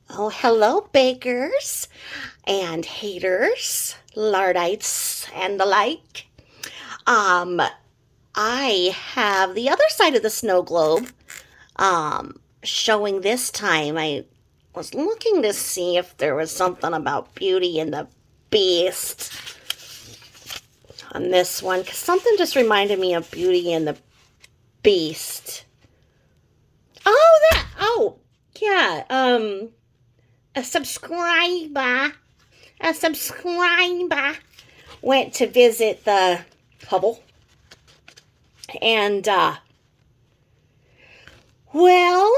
Oh, hello, bakers and haters, lardites, and the like. Um, I have the other side of the snow globe showing this time. I was looking to see if there was something about Beauty and the Beast on this one, because something just reminded me of Beauty and the Beast. Oh, yeah, a subscriber, a subscriber went to visit the Hubble. And, well,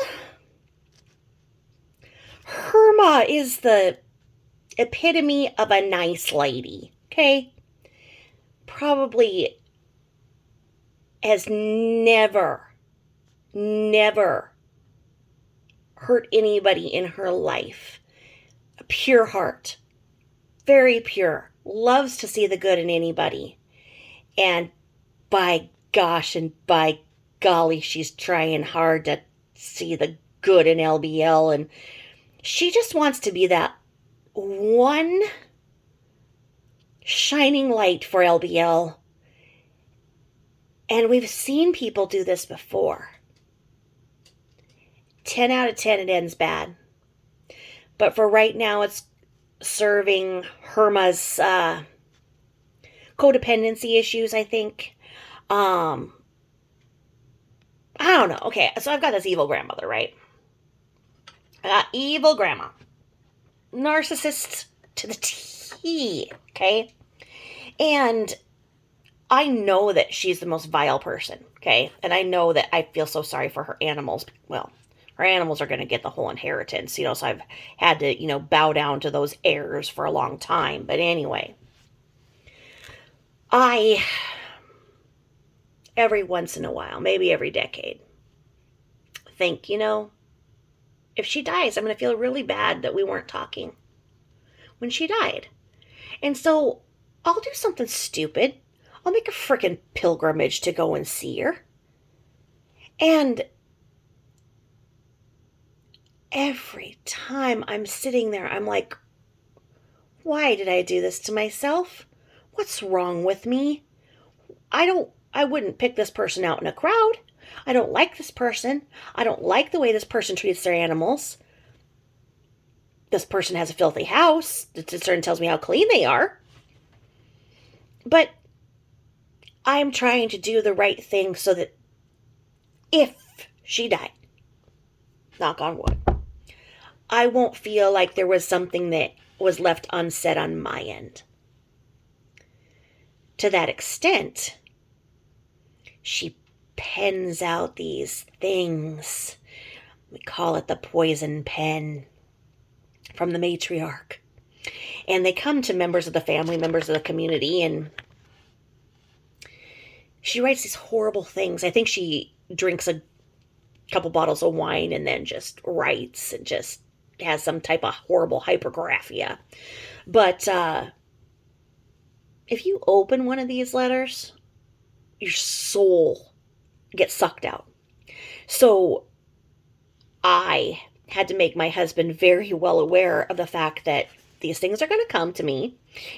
Herma is the epitome of a nice lady, okay? Probably has never hurt anybody in her life. A pure heart, very pure, loves to see the good in anybody. And by gosh and by golly, she's trying hard to see the good in LBL, and she just wants to be that one shining light for LBL. And we've seen people do this before. 10 out of 10, it ends bad. But for right now, it's serving Herma's codependency issues, I think. Um, I don't know. Okay, so I've got this evil grandmother, right? I got evil grandma. Narcissist to the T, okay? And I know that she's the most vile person, okay? And I know that I feel so sorry for her animals. Well, her animals are going to get the whole inheritance, so I've had to, bow down to those heirs for a long time. But anyway, I, every once in a while, maybe every decade, think, if she dies, I'm going to feel really bad that we weren't talking when she died. And so I'll do something stupid. I'll make a frickin' pilgrimage to go and see her. And every time I'm sitting there, I'm like, why did I do this to myself? What's wrong with me? I wouldn't pick this person out in a crowd. I don't like this person. I don't like the way this person treats their animals. This person has a filthy house. It certainly tells me how clean they are. But I'm trying to do the right thing so that if she died, knock on wood, I won't feel like there was something that was left unsaid on my end. To that extent, she pens out these things. We call it the poison pen from the matriarch. And they come to members of the family, members of the community, and she writes these horrible things. I think she drinks a couple bottles of wine and then just writes and just has some type of horrible hypergraphia. But if you open one of these letters, your soul gets sucked out. So I had to make my husband very well aware of the fact that these things are going to come to me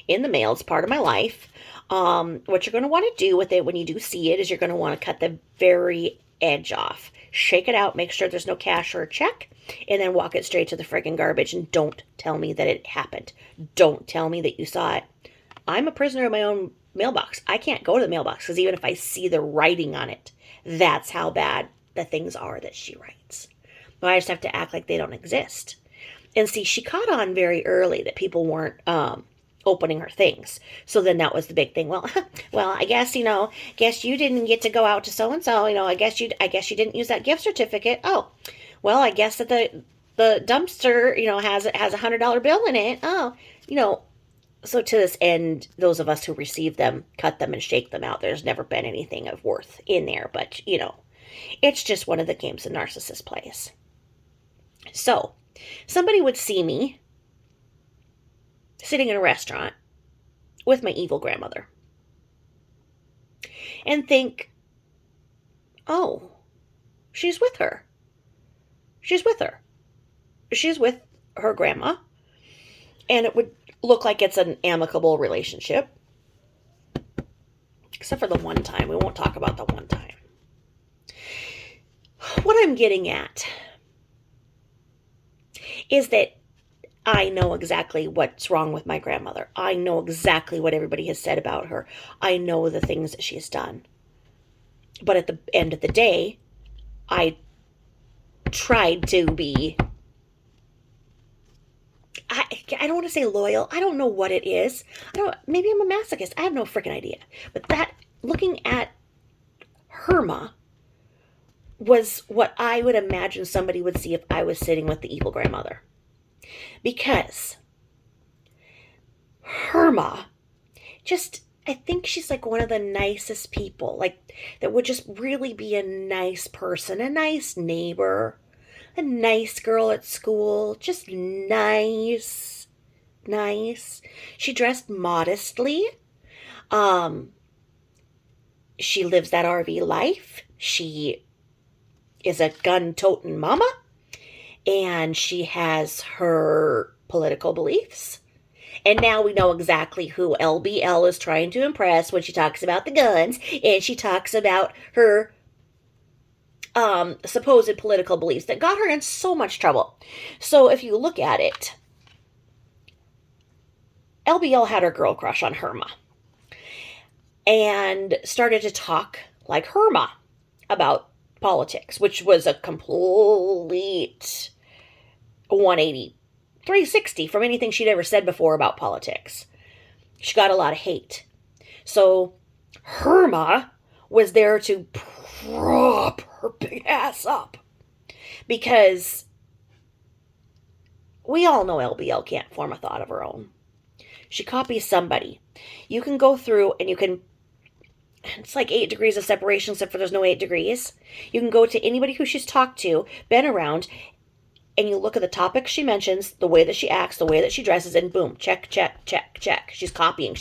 in the mail. It's part of my life. What you're going to want to do with it when you do see it is you're going to want to cut the very edge off. Shake it out, make sure there's no cash or a check, and then walk it straight to the friggin' garbage, and don't tell me that it happened. Don't tell me that you saw it. I'm a prisoner of my own mailbox. I can't go to the mailbox because even if I see the writing on it, that's how bad the things are that she writes. But I just have to act like they don't exist. And see, she caught on very early that people weren't opening her things. So then that was the big thing. Well, I guess guess you didn't get to go out to so and so. I guess you didn't use that gift certificate. Oh, well, I guess that the dumpster has $100 bill in it. Oh, so to this end, those of us who receive them cut them and shake them out. There's never been anything of worth in there, but it's just one of the games a narcissist plays. So somebody would see me sitting in a restaurant with my evil grandmother and think, oh, she's with her. She's with her. She's with her grandma, and it would look like it's an amicable relationship. Except for the one time. We won't talk about the one time. What I'm getting at is that I know exactly what's wrong with my grandmother. I know exactly what everybody has said about her. I know the things that she's done. But at the end of the day, I tried to be, I don't want to say loyal. I don't know what it is. Maybe I'm a masochist. I have no freaking idea. But that, looking at Herma, was what I would imagine somebody would see if I was sitting with the evil grandmother. Because Herma, I think she's like one of the nicest people, like that would just really be a nice person, a nice neighbor, a nice girl at school, just nice. She dressed modestly. She lives that RV life. She is a gun-toting mama, and she has her political beliefs. And now we know exactly who LBL is trying to impress when she talks about the guns, and she talks about her supposed political beliefs that got her in so much trouble. So if you look at it, LBL had her girl crush on Herma and started to talk like Herma about politics, which was a complete 180, 360 from anything she'd ever said before about politics. She got a lot of hate. So Herma was there to prop her big ass up, because we all know LBL can't form a thought of her own. She copies somebody. You can go through and it's like 8 degrees of separation, except for there's no 8 degrees. You can go to anybody who she's talked to, been around, and you look at the topics she mentions, the way that she acts, the way that she dresses, and boom, check. She's copying.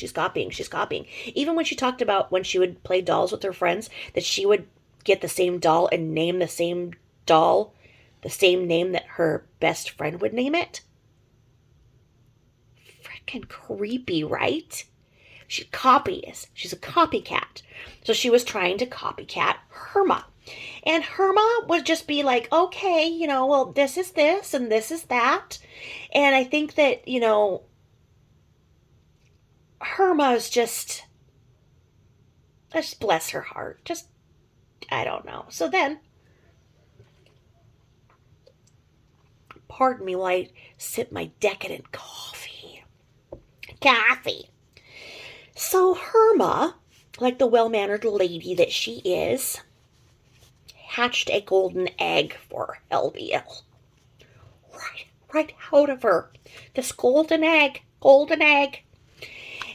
Even when she talked about when she would play dolls with her friends, that she would get the same doll and name the same doll the same name that her best friend would name it. Freaking creepy, right? She copies. She's a copycat. So she was trying to copycat Herma. And Herma would just be like, okay, well, this is this and this is that. And I think that, Herma is just bless her heart. I don't know. So then, pardon me while I sip my decadent coffee. So Herma, like the well-mannered lady that she is, hatched a golden egg for LBL. Right out of her. This golden egg.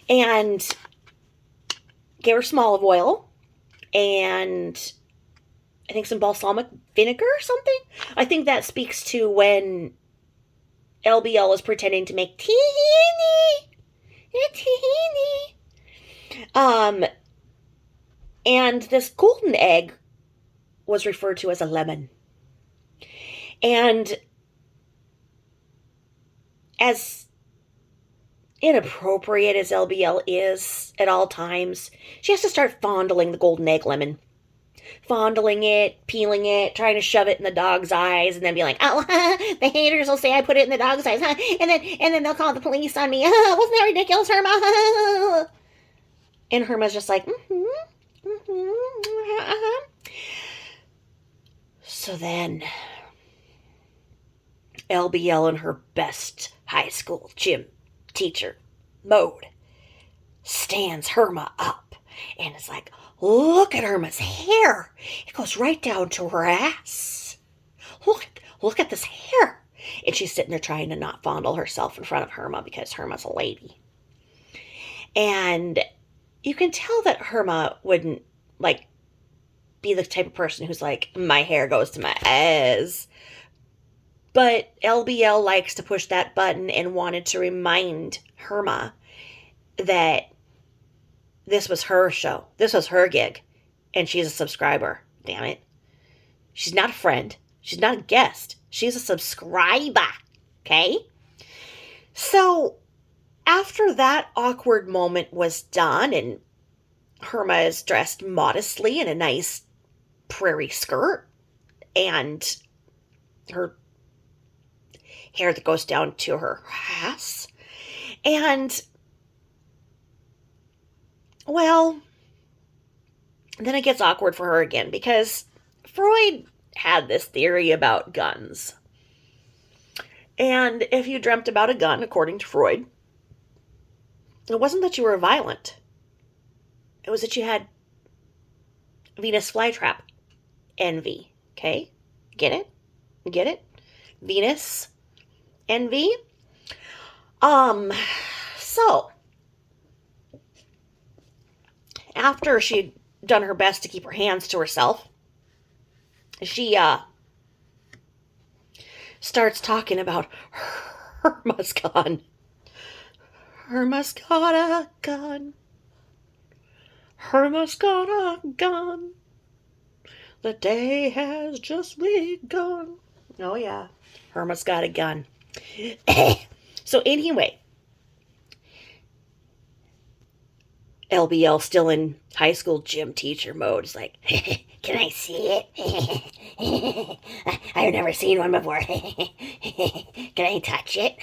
And gave her some olive oil and I think some balsamic vinegar or something. I think that speaks to when LBL is pretending to make tahini. And this golden egg was referred to as a lemon. And as inappropriate as LBL is at all times, she has to start fondling the golden egg lemon. Fondling it, peeling it, trying to shove it in the dog's eyes, and then be like, oh, the haters will say I put it in the dog's eyes, and then they'll call the police on me. Wasn't that ridiculous, Herma? And Herma's just like, So then, LBL in her best high school gym teacher mode stands Herma up and is like, look at Herma's hair. It goes right down to her ass. Look at this hair. And she's sitting there trying to not fondle herself in front of Herma because Herma's a lady. And you can tell that Herma wouldn't, be the type of person who's like, my hair goes to my ass. But LBL likes to push that button and wanted to remind Herma that this was her show. This was her gig. And she's a subscriber. Damn it. She's not a friend. She's not a guest. She's a subscriber. Okay? So after that awkward moment was done and Herma is dressed modestly in a nice prairie skirt and her hair that goes down to her ass. And, well, then it gets awkward for her again because Freud had this theory about guns. And if you dreamt about a gun, according to Freud, it wasn't that you were violent. It was that you had Venus flytrap envy. Okay? Get it? Get it? Venus envy. So after she'd done her best to keep her hands to herself, she starts talking about Herma's gun. Herma's got a gun. Herma's got a gun. The day has just begun. Oh, yeah. Herma's got a gun. So, anyway, LBL still in high school gym teacher mode. It's like, can I see it? I've never seen one before. Can I touch it?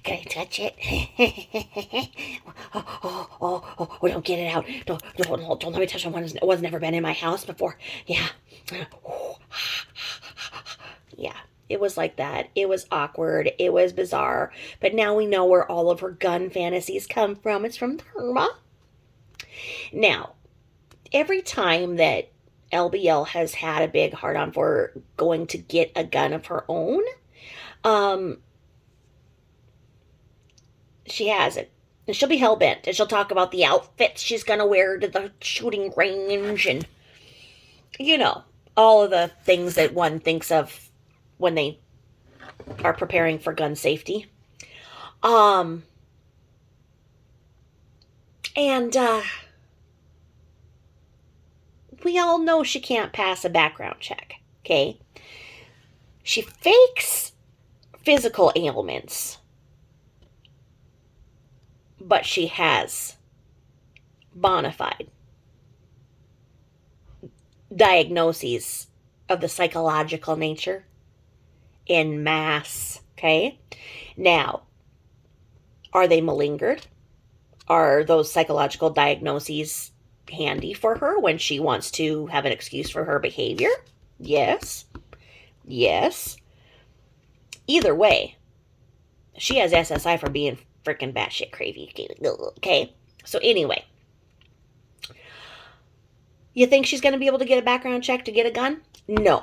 Can I touch it? Oh, don't get it out. Don't let me touch one. It was never been in my house before. Yeah. Yeah. It was like that. It was awkward. It was bizarre. But now we know where all of her gun fantasies come from. It's from Herma. Now, every time that LBL has had a big hard on for going to get a gun of her own, she has it. And she'll be hell-bent. And she'll talk about the outfits she's going to wear to the shooting range. And, you know, all of the things that one thinks of when they are preparing for gun safety. And we all know she can't pass a background check, okay? She fakes physical ailments, but she has bona fide diagnoses of the psychological nature in mass, okay? Now, are they malingered? Are those psychological diagnoses handy for her when she wants to have an excuse for her behavior? Yes. Yes. Either way, she has SSI for being freaking batshit crazy, okay? So anyway, you think she's going to be able to get a background check to get a gun? No.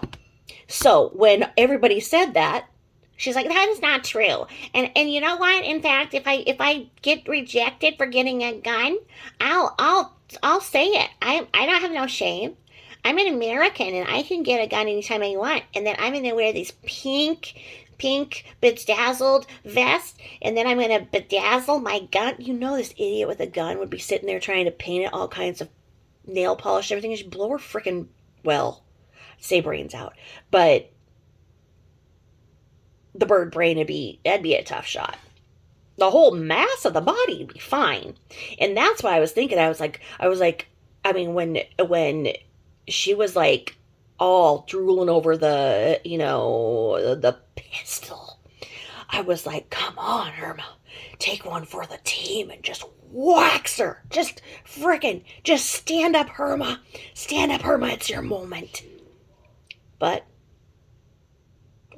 So when everybody said that, she's like, that is not true. And you know what? In fact, if I get rejected for getting a gun, I'll say it. I don't have no shame. I'm an American and I can get a gun anytime I want. And then I'm gonna wear these pink bedazzled vest, and then I'm gonna bedazzle my gun. You know, this idiot with a gun would be sitting there trying to paint it all kinds of nail polish, everything. You should blow her freaking, well, say brains out. But the bird brain that'd be a tough shot. The whole mass of the body would be fine. And that's what I was thinking. I was like, I mean, when she was like all drooling over the, you know, the pistol, I was like, come on, Herma, take one for the team and just wax her. Just stand up, Herma. Stand up, Herma. It's your moment. But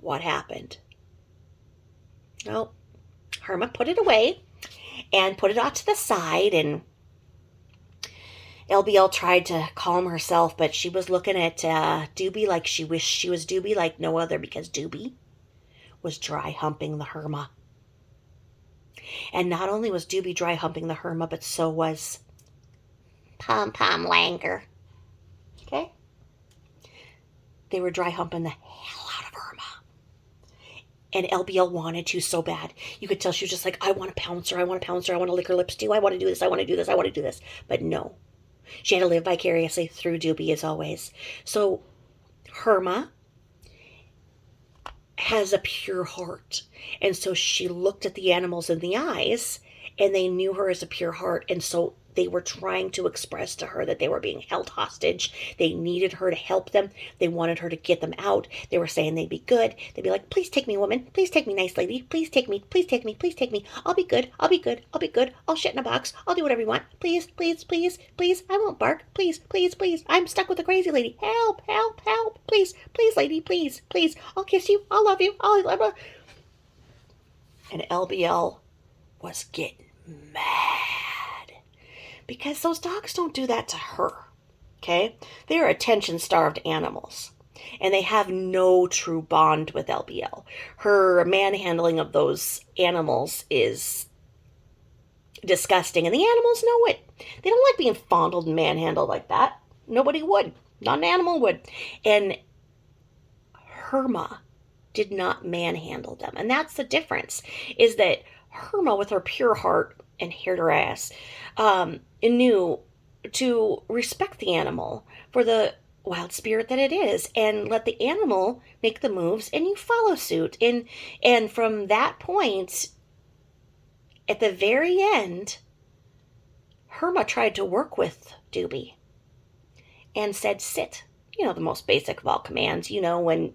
what happened? Well, Herma put it away and put it off to the side, and LBL tried to calm herself, but she was looking at Doobie like she wished she was Doobie like no other, because Doobie was dry humping the Herma. And not only was Doobie dry humping the Herma, but so was Pom Pom Langer. Okay? They were dry humping the hell out of Herma. And LBL wanted to so bad. You could tell she was just like, I want to pounce her. I want to lick her lips too. I want to do this. I want to do this. But no. She had to live vicariously through Doobie as always. So Herma has a pure heart. And so she looked at the animals in the eyes, and they knew her as a pure heart. And so they were trying to express to her that they were being held hostage. They needed her to help them. They wanted her to get them out. They were saying they'd be good. They'd be like, please take me, woman. Please take me, nice lady. Please take me. Please take me. Please take me. I'll be good. I'll be good. I'll be good. I'll shit in a box. I'll do whatever you want. Please, please, please, please. I won't bark. Please, please, please. I'm stuck with a crazy lady. Help, help, help. Please, please, lady. Please, please. I'll kiss you. I'll love you. I'll love you. And LBL was getting mad. Because those dogs don't do that to her, okay? They are attention-starved animals, and they have no true bond with LBL. Her manhandling of those animals is disgusting, and the animals know it. They don't like being fondled and manhandled like that. Nobody would. Not an animal would. And Herma did not manhandle them, and that's the difference, is that Herma, with her pure heart and haired her ass, knew to respect the animal for the wild spirit that it is, and let the animal make the moves, and you follow suit. And from that point, at the very end, Herma tried to work with Doobie and said, sit. You know, the most basic of all commands. You know, when,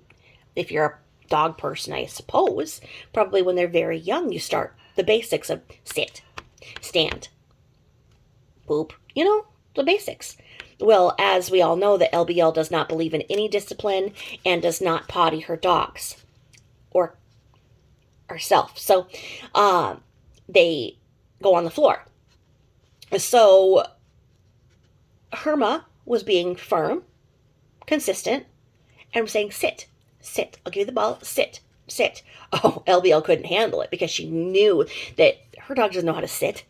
if you're a dog person, I suppose, probably when they're very young, you start the basics of sit, stand, poop, you know, the basics. Well, as we all know, that LBL does not believe in any discipline and does not potty her dogs or herself. So they go on the floor. So Herma was being firm, consistent, and was saying, sit, sit. I'll give you the ball. Sit, sit. Oh, LBL couldn't handle it because she knew that her dog doesn't know how to sit.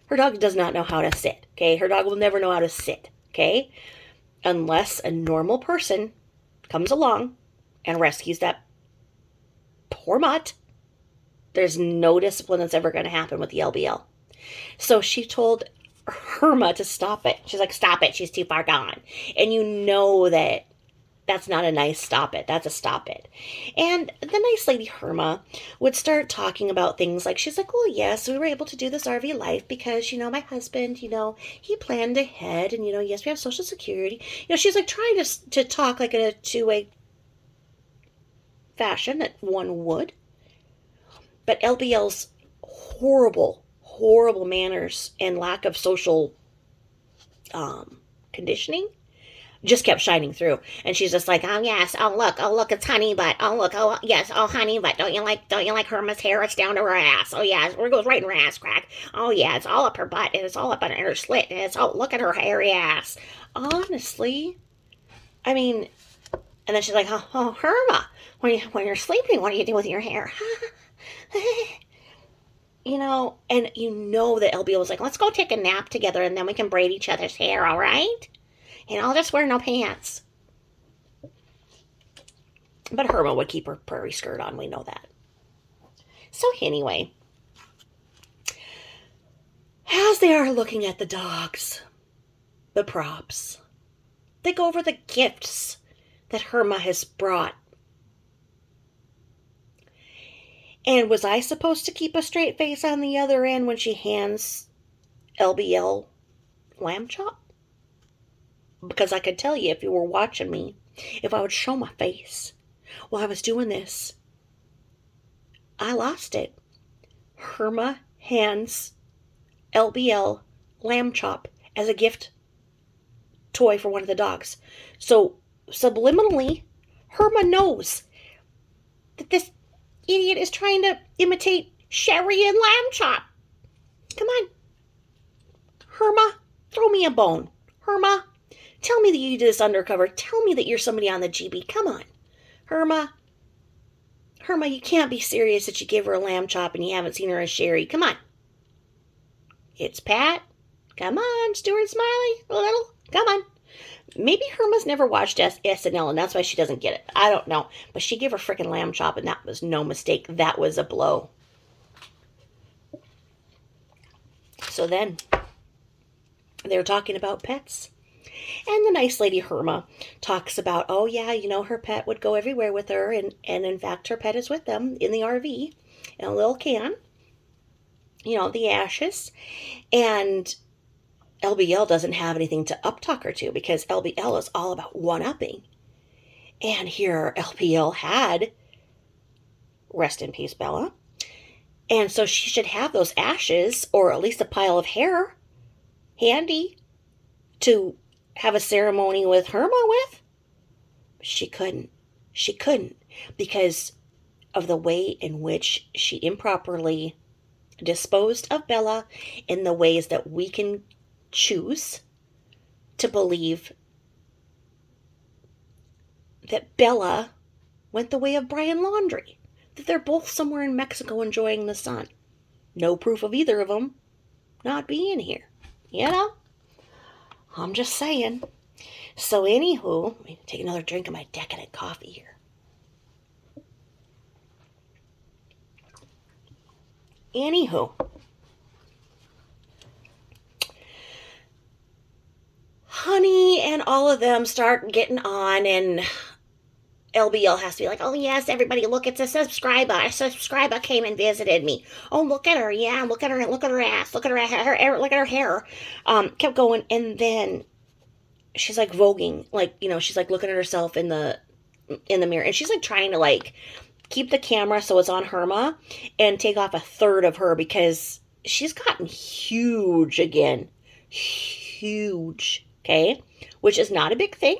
Her dog does not know how to sit, okay? Her dog will never know how to sit, okay? Unless a normal person comes along and rescues that poor mutt, there's no discipline that's ever going to happen with the LBL. So she told Herma to stop it. She's like, stop it. She's too far gone. And you know that that's not a nice stop it. That's a stop it. And the nice lady Herma would start talking about things like, she's like, well, yes, we were able to do this RV life because, you know, my husband, you know, he planned ahead, and, you know, yes, we have Social Security. You know, she's like trying to talk like in a two-way fashion that one would. But LBL's horrible, horrible manners and lack of social conditioning just kept shining through. And she's just like, oh yes, oh look, it's honey butt. Oh look, oh yes, oh honey butt. Don't you like Herma's hair? It's down to her ass. Oh yeah, it goes right in her ass crack. Oh yeah, it's all up her butt, and it's all up in her slit, and it's all, look at her hairy ass. Honestly, I mean, and then she's like, oh Herma, when you're sleeping, what do you do with your hair? You know, and you know that LBL was like, let's go take a nap together, and then we can braid each other's hair, all right? And I'll just wear no pants. But Herma would keep her prairie skirt on. We know that. So anyway, as they are looking at the dogs, the props, they go over the gifts that Herma has brought. And was I supposed to keep a straight face on the other end when she hands LBL lamb chop? Because I could tell you, if you were watching me, if I would show my face while I was doing this, I lost it. Herma hands LBL lamb chop as a gift toy for one of the dogs. So subliminally, Herma knows that this idiot is trying to imitate Sherry and lamb chop. Come on. Herma, throw me a bone. Herma, tell me that you did this undercover. Tell me that you're somebody on the GB. Come on. Herma, you can't be serious that you gave her a lamb chop and you haven't seen her as Sherry. Come on. It's Pat. Come on, Stuart Smiley. A little. Come on. Maybe Herma's never watched SNL, and that's why she doesn't get it. I don't know. But she gave her freaking lamb chop, and that was no mistake. That was a blow. So then, they were talking about pets. And the nice lady Herma talks about, oh yeah, her pet would go everywhere with her, and in fact her pet is with them in the RV in a little can, the ashes. And LBL doesn't have anything to uptalk her to because LBL is all about one-upping. And here LBL had, rest in peace, Bella. And so she should have those ashes, or at least a pile of hair, handy to have a ceremony with Herma with. She couldn't. She couldn't because of the way in which she improperly disposed of Bella in the ways that we can choose to believe that Bella went the way of Brian Laundrie, that they're both somewhere in Mexico enjoying the sun. No proof of either of them not being here. I'm just saying. So anywho, let me take another drink of my decadent coffee here. Anywho, Honey and all of them start getting on, and LBL has to be like, oh yes, everybody, look, it's a subscriber. A subscriber came and visited me. Oh, look at her, yeah, look at her ass, look at her hair, look at her hair. Kept going, and then she's like voguing, like, she's like looking at herself in the mirror, and she's like trying to like keep the camera so it's on Herma and take off a third of her because she's gotten huge again. Huge. Okay? Which is not a big thing.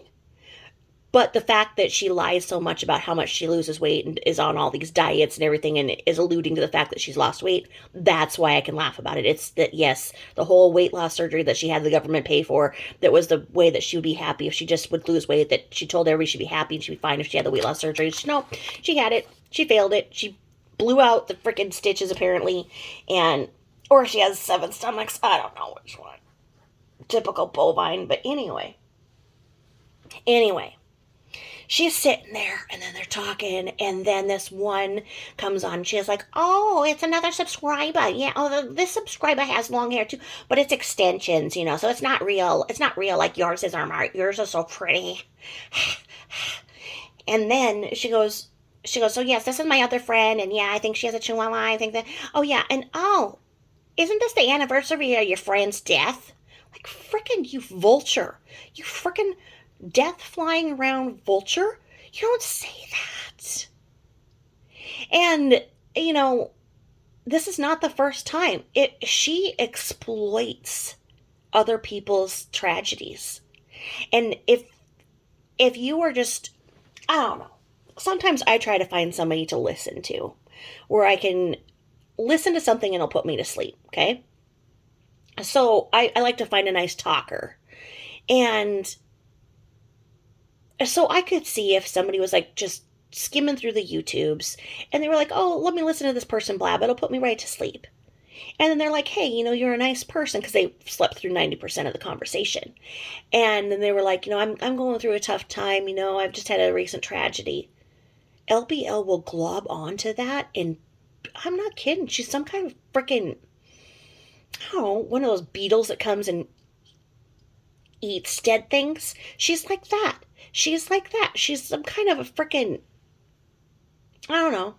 But the fact that she lies so much about how much she loses weight and is on all these diets and everything and is alluding to the fact that she's lost weight, that's why I can laugh about it. It's that, yes, the whole weight loss surgery that she had the government pay for, that was the way that she would be happy if she just would lose weight, that she told everybody she'd be happy and she'd be fine if she had the weight loss surgery. No, she had it. She failed it. She blew out the freaking stitches, apparently. Or she has 7 stomachs. I don't know which one. Typical bovine. But anyway. She's sitting there, and then they're talking, and then this one comes on. She's like, oh, it's another subscriber. Yeah, this subscriber has long hair, too, but it's extensions, so it's not real. It's not real like yours is, Armart. Yours is so pretty. And then she goes, so yes, this is my other friend, and yeah, I think she has a chihuahua. I think that, oh, yeah, and isn't this the anniversary of your friend's death? Like, frickin' you vulture. You frickin' death flying around vulture? You don't say that. And, this is not the first time. She exploits other people's tragedies. And if you are just, I don't know, sometimes I try to find somebody to listen to where I can listen to something and it'll put me to sleep, okay? So I like to find a nice talker. And so I could see if somebody was like just skimming through the YouTubes and they were like, oh, let me listen to this person blab. It'll put me right to sleep. And then they're like, hey, you're a nice person, because they slept through 90% of the conversation. And then they were like, I'm going through a tough time. I've just had a recent tragedy. LBL will glob onto that, and I'm not kidding. She's some kind of freaking, I don't know, one of those beetles that comes and eats dead things. She's like that. She's like that. She's some kind of a freaking, I don't know.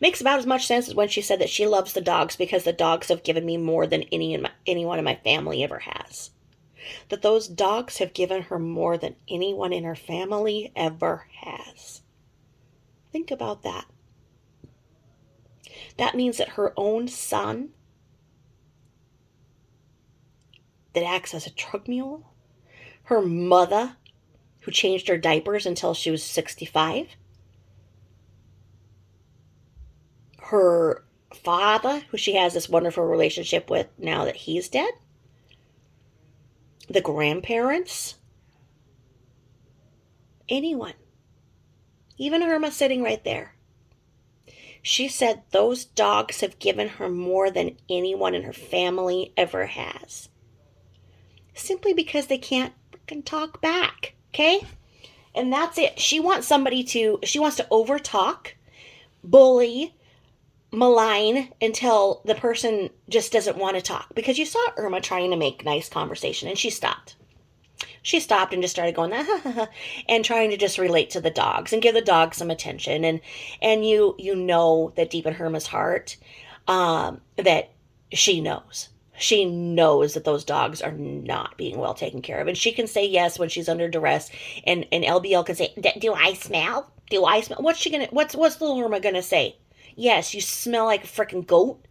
Makes about as much sense as when she said that she loves the dogs because the dogs have given me more than anyone in my family ever has. That those dogs have given her more than anyone in her family ever has. Think about that. That means that her own son that acts as a drug mule, her mother who changed her diapers until she was 65, her father, who she has this wonderful relationship with now that he's dead, the grandparents, anyone, even Herma sitting right there. She said those dogs have given her more than anyone in her family ever has. Simply because they can't freaking talk back, okay? And that's it. She wants to overtalk, bully, malign until the person just doesn't want to talk. Because you saw Irma trying to make nice conversation and she stopped. she stopped and just started going and trying to just relate to the dogs and give the dogs some attention. And you know that deep in Herma's heart, that she knows. She knows that those dogs are not being well taken care of. And she can say yes when she's under duress. And LBL can say, do I smell? Do I smell? What's little Herma gonna say? Yes, you smell like a freaking goat.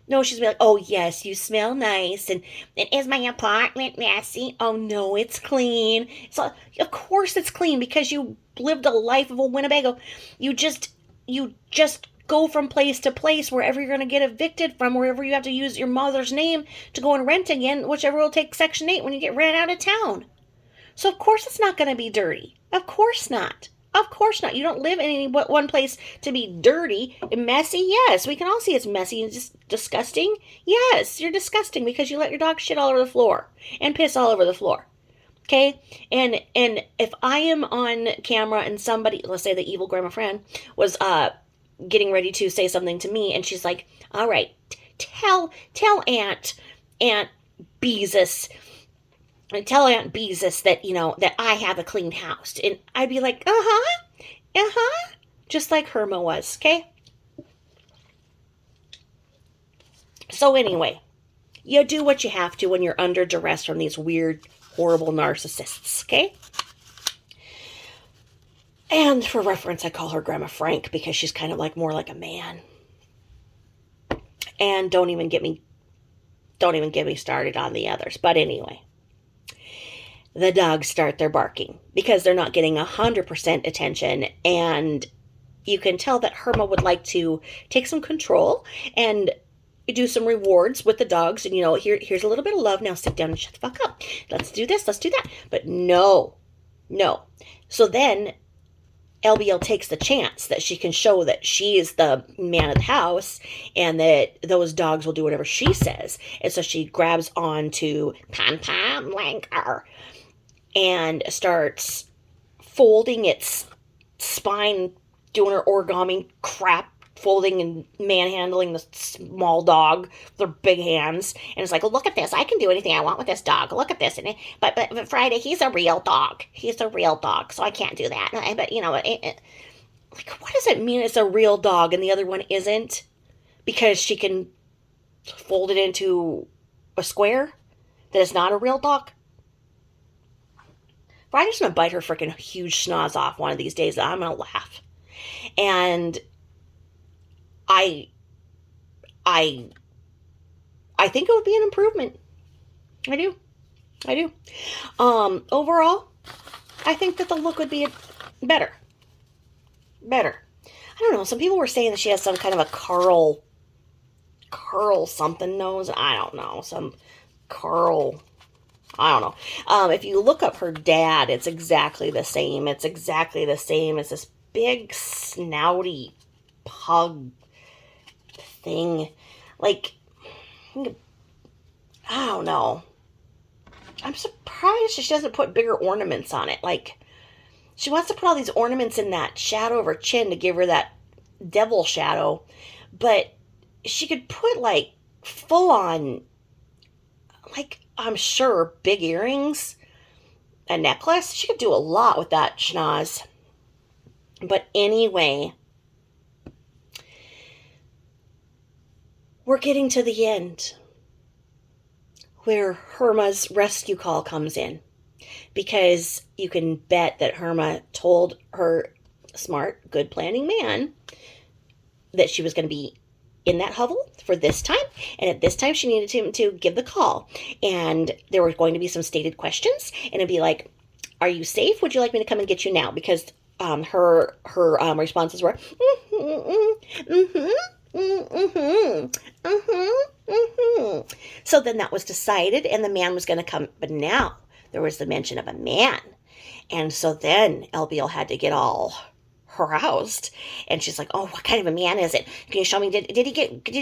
No, she's like, oh yes, you smell nice, and is my apartment messy? Oh no, it's clean. So of course it's clean because you lived a life of a Winnebago. You just go from place to place wherever you're gonna get evicted from, wherever you have to use your mother's name to go and rent again, whichever will take Section 8 when you get ran out of town. So of course it's not gonna be dirty. Of course not. Of course not. You don't live in any but one place to be dirty and messy. Yes, we can all see it's messy and just disgusting. Yes, you're disgusting because you let your dog shit all over the floor and piss all over the floor. Okay? And if I am on camera and somebody, let's say the evil grandma friend, was getting ready to say something to me, and she's like, all right, tell Aunt Beezus, and tell Aunt Beezus that, that I have a clean house. And I'd be like, just like Herma was, okay? So anyway, you do what you have to when you're under duress from these weird, horrible narcissists, okay? And for reference, I call her Grandma Frank because she's kind of like more like a man. And don't even get me started on the others. But anyway, the dogs start their barking because they're not getting 100% attention. And you can tell that Herma would like to take some control and do some rewards with the dogs. And, here's a little bit of love. Now sit down and shut the fuck up. Let's do this. Let's do that. But no. So then LBL takes the chance that she can show that she is the man of the house and that those dogs will do whatever she says. And so she grabs onto Pom Pom Lanker and starts folding its spine, doing her origami crap, folding and manhandling the small dog with her big hands. And it's like, look at this. I can do anything I want with this dog. Look at this. But Friday, he's a real dog. He's a real dog, so I can't do that. But, like, what does it mean it's a real dog and the other one isn't? Because she can fold it into a square that is not a real dog? Friday's going to bite her freaking huge schnoz off one of these days. I'm going to laugh. And I think it would be an improvement. I do. Overall, I think that the look would be better. I don't know. Some people were saying that she has some kind of a Carl something nose. I don't know. Some Carl. I don't know. If you look up her dad, it's exactly the same. It's this big snouty pug thing. Like, I don't know. I'm surprised she doesn't put bigger ornaments on it. Like, she wants to put all these ornaments in that shadow of her chin to give her that devil shadow. But she could put, like, full on, like, I'm sure, big earrings, a necklace. She could do a lot with that schnoz. But anyway, we're getting to the end where Herma's rescue call comes in. Because you can bet that Herma told her smart, good planning man that she was going to be in that hovel for this time. And at this time, she needed him to give the call. And there were going to be some stated questions. And it'd be like, are you safe? Would you like me to come and get you now? Because her responses were, So then that was decided, and the man was going to come. But now there was the mention of a man. And so then LBL had to get all aroused, and she's like, oh, what kind of a man is it? Can you show me? Did he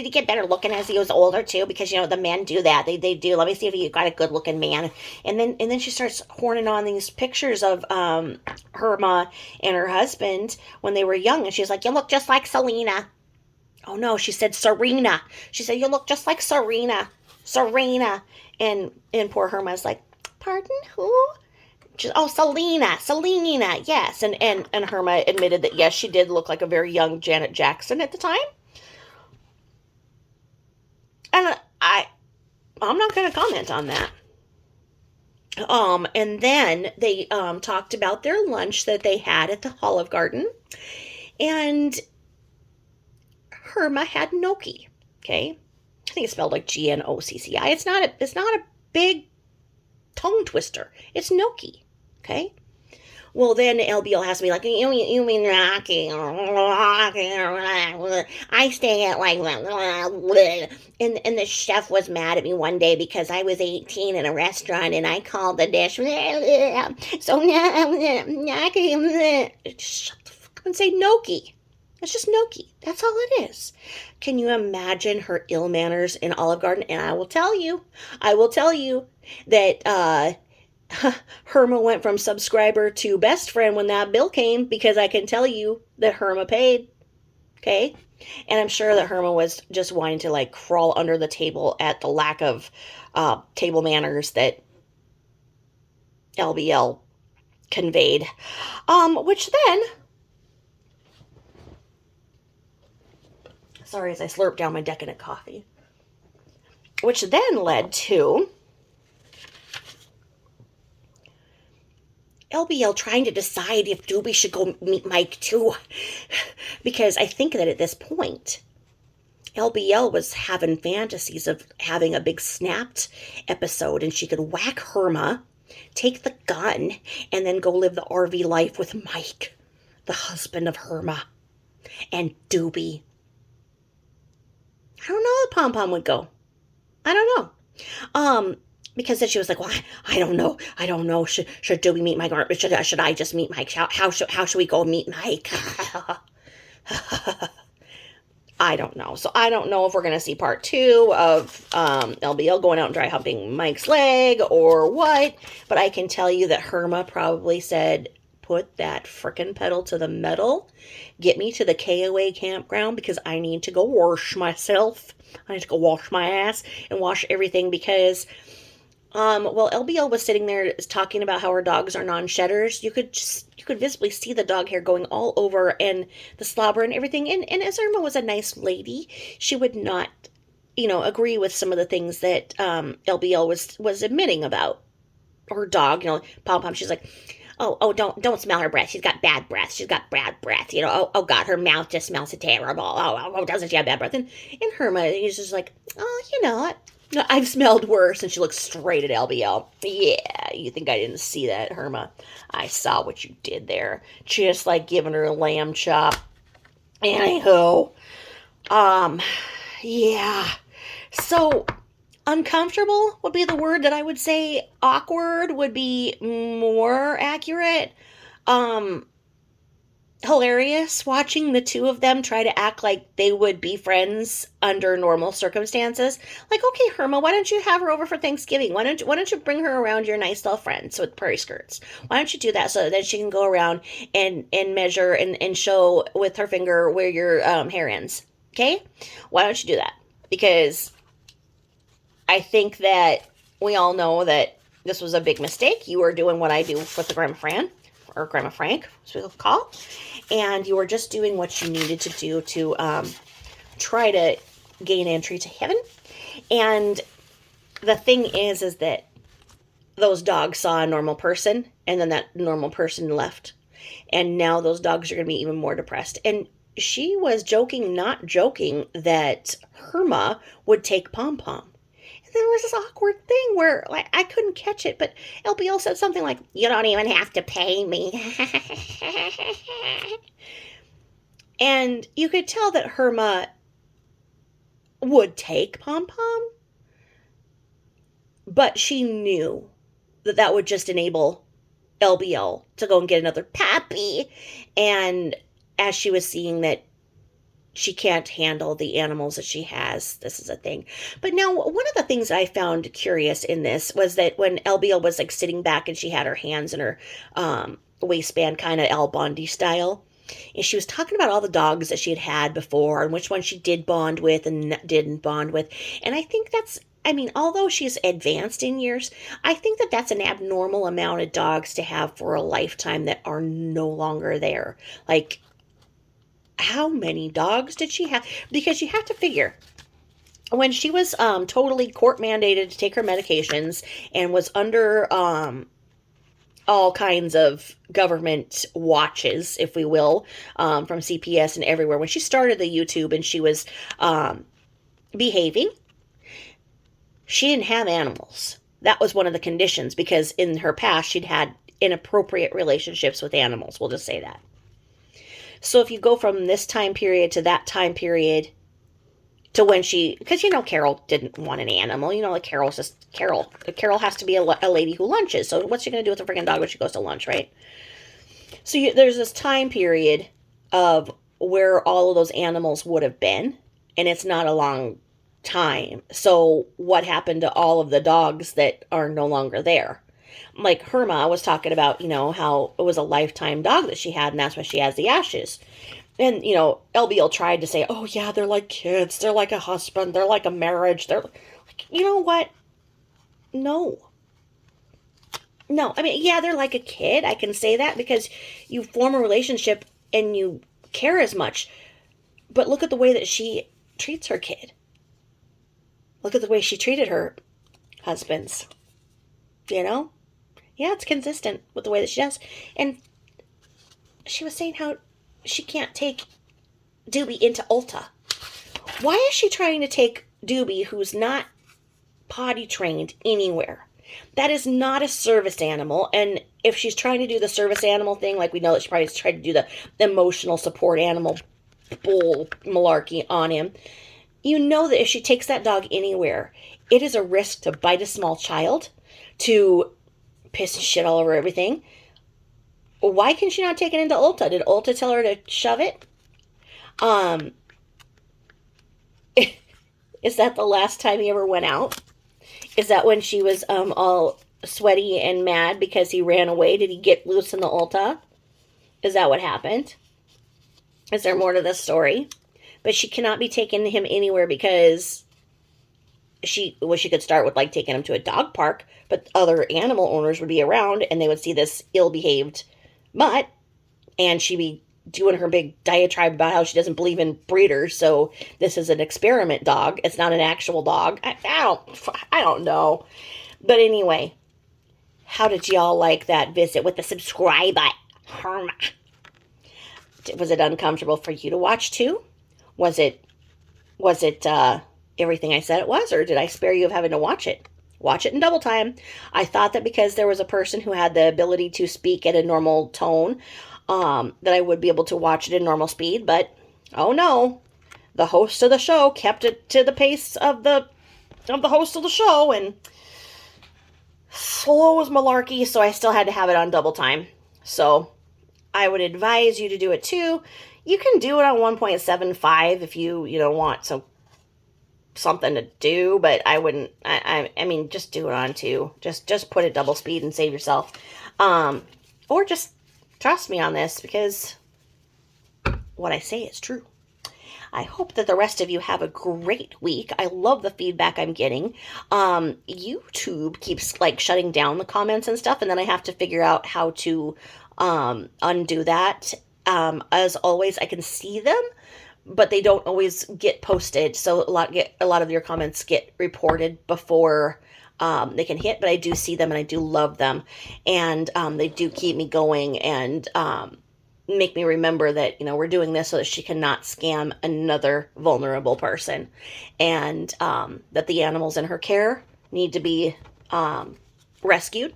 get better looking as he was older too? Because the men do that. They do. Let me see if he got a good looking man. And then she starts horning on these pictures of Herma and her husband when they were young, and she's like, you look just like Selena. Oh no, she said Serena. She said, you look just like Serena. And poor Herma's like, pardon, who? Oh, Selena, yes. And Herma admitted that, yes, she did look like a very young Janet Jackson at the time. And I'm not going to comment on that. And then they talked about their lunch that they had at the Olive Garden, and Herma had gnocchi. Okay, I think it's spelled like Gnocci. It's not a big tongue twister. It's gnocchi. Okay. Well, then LBL has to be like, you mean Rocky? I stay at like, and the chef was mad at me one day because I was 18 in a restaurant and I called the dish. So shut the fuck up and say gnocchi. It's just gnocchi. That's all it is. Can you imagine her ill manners in Olive Garden? And I will tell you that Herma went from subscriber to best friend when that bill came, because I can tell you that Herma paid. Okay? And I'm sure that Herma was just wanting to like crawl under the table at the lack of table manners that LBL conveyed. Which then, sorry as I slurp down my decadent coffee, which then led to LBL trying to decide if Doobie should go meet Mike too. Because I think that at this point, LBL was having fantasies of having a big snapped episode and she could whack Herma, take the gun, and then go live the RV life with Mike, the husband of Herma, and Doobie. I don't know how Pom Pom would go. I don't know. Because then she was like, well, I don't know. Should Doobie meet Mike, or should I just meet Mike? How should we go meet Mike? I don't know. So I don't know if we're going to see part 2 of LBL going out and dry humping Mike's leg or what. But I can tell you that Herma probably said, put that frickin' pedal to the metal. Get me to the KOA campground because I need to go wash myself. I need to go wash my ass and wash everything because... Well, LBL was sitting there talking about how her dogs are non-shedders. You could visibly see the dog hair going all over and the slobber and everything. And as Irma was a nice lady, she would not, agree with some of the things that LBL was admitting about her dog. Pom Pom. She's like, oh, don't smell her breath. She's got bad breath. She's got bad breath. Oh God, her mouth just smells terrible. Oh, doesn't she have bad breath? And Herma is just like, oh, I've smelled worse. And she looks straight at LBL. Yeah, you think I didn't see that, Herma? I saw what you did there. Just like giving her a lamb chop. Anyhow, yeah. So, uncomfortable would be the word that I would say. Awkward would be more accurate. Hilarious watching the two of them try to act like they would be friends under normal circumstances. Like, okay, Herma, why don't you have her over for Thanksgiving? Why don't you bring her around your nice little friends with prairie skirts? Why don't you do that so that she can go around and measure and show with her finger where your hair ends? Okay? Why don't you do that? Because I think that we all know that this was a big mistake. You were doing what I do with the Grandma Fran, or Grandma Frank, as we'll call, and you were just doing what you needed to do to try to gain entry to heaven. And the thing is that those dogs saw a normal person, and then that normal person left, and now those dogs are going to be even more depressed. And she was joking, not joking, that Herma would take Pom Pom. There was this awkward thing where, like, I couldn't catch it, but LBL said something like, you don't even have to pay me. And you could tell that Herma would take Pom Pom, but she knew that would just enable LBL to go and get another puppy. And as she was seeing that she can't handle the animals that she has, this is a thing. But now, one of the things I found curious in this was that when LBL was like sitting back and she had her hands in her waistband, kind of Al Bundy style, and she was talking about all the dogs that she had before and which one she did bond with and didn't bond with. And I think that's I mean, although she's advanced in years, I think that that's an abnormal amount of dogs to have for a lifetime that are no longer there. Like, how many dogs did she have? Because you have to figure, when she was totally court mandated to take her medications and was under all kinds of government watches, if we will, from CPS and everywhere, when she started the YouTube and she was behaving, she didn't have animals. That was one of the conditions, because in her past she'd had inappropriate relationships with animals. We'll just say that. So if you go from this time period to that time period to when she, because Carol didn't want an animal. Like Carol's just Carol. Carol has to be a lady who lunches. So what's she going to do with a freaking dog when she goes to lunch, right? So there's this time period of where all of those animals would have been, and it's not a long time. So what happened to all of the dogs that are no longer there? Like Herma was talking about, how it was a lifetime dog that she had, and that's why she has the ashes. And, LBL tried to say, oh, yeah, they're like kids. They're like a husband. They're like a marriage. They're like, you know what? No. No. I mean, yeah, they're like a kid. I can say that because you form a relationship and you care as much. But look at the way that she treats her kid. Look at the way she treated her husbands. Yeah, it's consistent with the way that she does. And she was saying how she can't take Doobie into Ulta. Why is she trying to take Doobie, who's not potty trained anywhere? That is not a service animal. And if she's trying to do the service animal thing, like we know that she probably tried to do the emotional support animal bull malarkey on him, that if she takes that dog anywhere, it is a risk to bite a small child, to piss and shit all over everything. Why can she not take it into Ulta? Did Ulta tell her to shove it? Is that the last time he ever went out? Is that when she was all sweaty and mad because he ran away? Did he get loose in the Ulta? Is that what happened? Is there more to this story? But she cannot be taking him anywhere because she could start with like taking him to a dog park, but other animal owners would be around and they would see this ill-behaved mutt, and she'd be doing her big diatribe about how she doesn't believe in breeders, so this is an experiment dog. It's not an actual dog. I don't know. But anyway, how did y'all like that visit with the subscriber, Herma? Was it uncomfortable for you to watch too? Was it everything I said it was, or did I spare you of having to watch it? Watch it in double time. I thought that because there was a person who had the ability to speak at a normal tone, that I would be able to watch it in normal speed, but oh no, the host of the show kept it to the pace of the host of the show, and slow as malarkey, so I still had to have it on double time. So I would advise you to do it too. You can do it on 1.75 if you want something to do, but I wouldn't. I mean, just do it on 2. Just put it double speed and save yourself. Or just trust me on this, because what I say is true. I hope that the rest of you have a great week. I love the feedback I'm getting. YouTube keeps like shutting down the comments and stuff, and then I have to figure out how to undo that. As always, I can see them, but they don't always get posted. So a lot of your comments get reported before they can hit, but I do see them and I do love them, and they do keep me going and make me remember that we're doing this so that she cannot scam another vulnerable person, and that the animals in her care need to be rescued.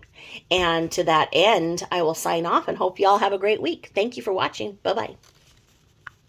And to that end, I will sign off and hope y'all have a great week. Thank you for watching. Bye-bye.